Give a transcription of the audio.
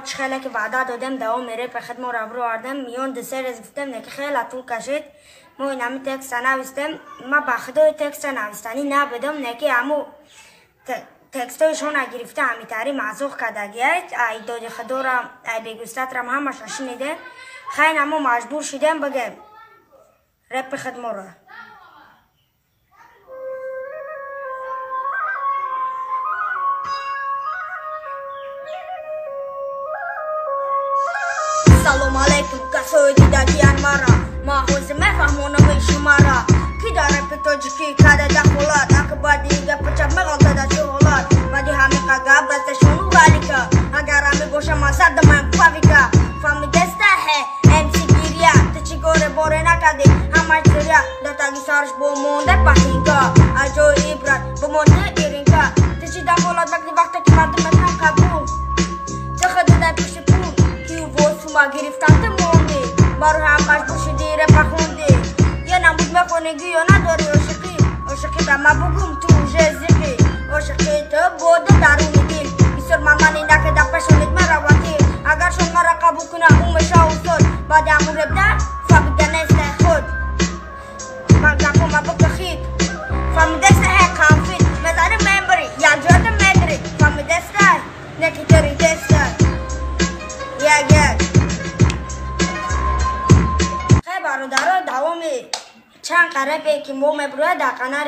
خیلی که وعده دادم دوام میره به خدمت رو آوردم میون دسر از گفتم نه که خیلی طول کشید ما این همه تکست نوشتم ما به خدای تکست نوشتنی نبودم نه که همو تکستایشون گرفته همیتاری معزوخ کردگیت ای دادی خدا را ای بگوستت را همش شنیده خیلی همو مجبور شدم بگم رپ خدمت را سلام علیکم کسایی دیدن مرا ما حوزه مفهمونم شما را کی داره پتوجیکی کده دخولات اکبر دیگه پچه مغلطه ده شغلات و دی همی قگب بستشونو بالیکا اگر همی باشم من صد من فاویکا فامی دسته امسی گیریا تچی گوره باره نکده همه جریا دتاگی سارش بومونده پاکینکا اجوی ایبرات بومونده ایرینکا تچی دخولات وقتی که مردم اتم قبول تخده ده پیش پول ما گرفتن موندی بارو هم مجبور شدی رپ خوندی یه نمود میخونگی یا نداری عاشقی به ما بگم تو جزیقی عاشقی تو بوده درونی دل بسیار ممنی نکه در پشونید مرا وکیل اگر شما مرا قبول کنه اون میشه اصول بعد همون رپ در فامیده نیست خود من گفت ما بکخید فامیده است کامفید مزاره ممبری یا جاده مدری فامیده است نکی داری دست برادرها دوامی چند قربه که مو مبروه در قنار